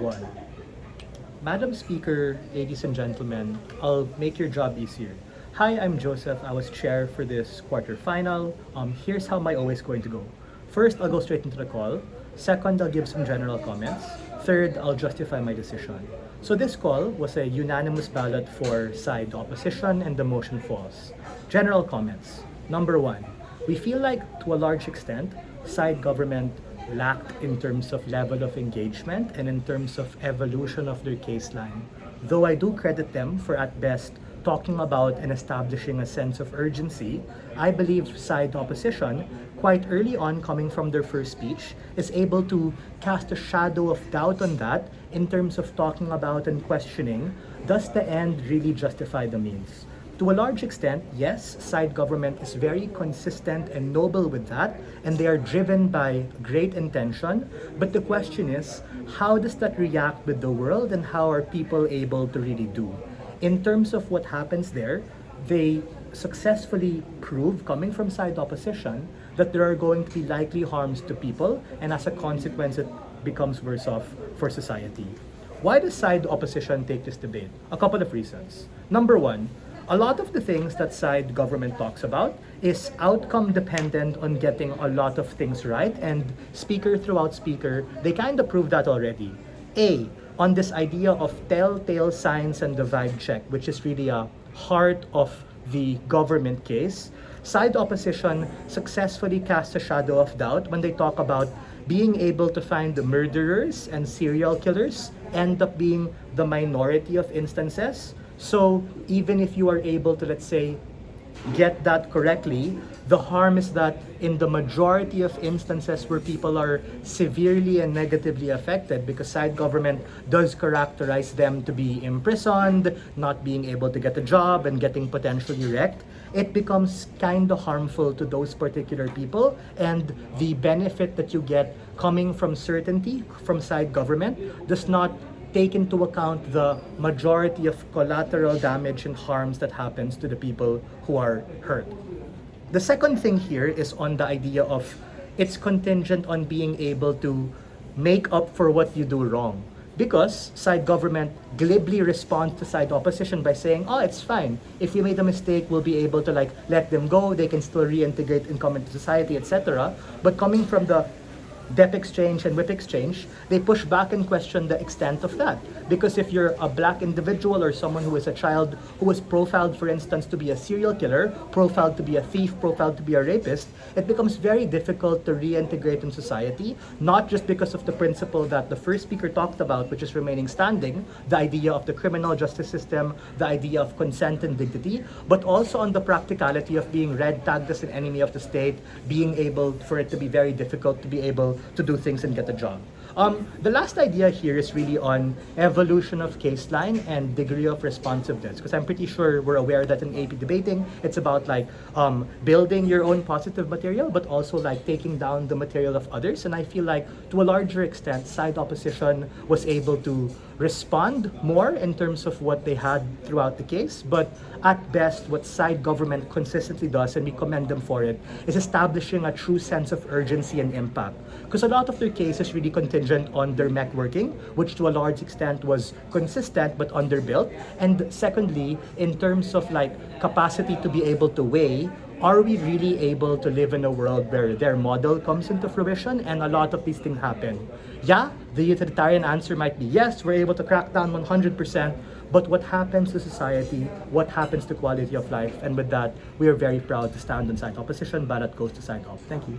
1. Madam Speaker, ladies and gentlemen, I'll make your job easier. Hi, I'm Joseph. I was chair for this quarterfinal. Here's how my OA is going to go. First, I'll go straight into the call. Second, I'll give some general comments. Third, I'll justify my decision. So this call was a unanimous ballot for side opposition and the motion falls. General comments. Number 1, we feel like to a large extent, side government lacked in terms of level of engagement and in terms of evolution of their case line. Though I do credit them for at best talking about and establishing a sense of urgency, I believe side opposition, quite early on coming from their first speech, is able to cast a shadow of doubt on that in terms of talking about and questioning, does the end really justify the means? To a large extent, yes, side government is very consistent and noble with that, and they are driven by great intention. But the question is, how does that react with the world and how are people able to really do? In terms of what happens there, they successfully prove, coming from side opposition, that there are going to be likely harms to people, and as a consequence, it becomes worse off for society. Why does side opposition take this debate? A couple of reasons. Number 1, a lot of the things that side government talks about is outcome dependent on getting a lot of things right, and speaker throughout speaker, they kind of proved that already. On this idea of telltale signs and the vibe check, which is really a heart of the government case, side opposition successfully casts a shadow of doubt when they talk about being able to find the murderers and serial killers end up being the minority of instances. So even if you are able to, let's say, get that correctly, the harm is that in the majority of instances where people are severely and negatively affected, because side government does characterize them to be imprisoned, not being able to get a job, and getting potentially wrecked, it becomes kind of harmful to those particular people, and the benefit that you get coming from certainty from side government does not take into account the majority of collateral damage and harms that happens to the people who are hurt. The second thing here is on the idea of it's contingent on being able to make up for what you do wrong. Because side government glibly responds to side opposition by saying, oh, it's fine. If we made a mistake, we'll be able to let them go. They can still reintegrate and come into society, etc. But coming from the Dep exchange and whip exchange, they push back and question the extent of that. Because if you're a black individual or someone who is a child who was profiled, for instance, to be a serial killer, profiled to be a thief, profiled to be a rapist, it becomes very difficult to reintegrate in society, not just because of the principle that the first speaker talked about, which is remaining standing, the idea of the criminal justice system, the idea of consent and dignity, but also on the practicality of being red tagged as an enemy of the state, being able for it to be very difficult to be able to do things and get a job. The last idea here is really on evolution of case line and degree of responsiveness, because I'm pretty sure we're aware that in AP debating, it's about building your own positive material, but also taking down the material of others. And I feel like to a larger extent, side opposition was able to respond more in terms of what they had throughout the case. But at best, what side government consistently does, and we commend them for it, is establishing a true sense of urgency and impact. Because a lot of their cases really contingent on their mech working, which to a large extent was consistent but underbuilt. And secondly, in terms of capacity to be able to weigh, are we really able to live in a world where their model comes into fruition and a lot of these things happen? Yeah, the utilitarian answer might be yes, we're able to crack down 100%, but what happens to society? What happens to quality of life? And with that, we are very proud to stand on side opposition. Ballot goes to side op. Thank you.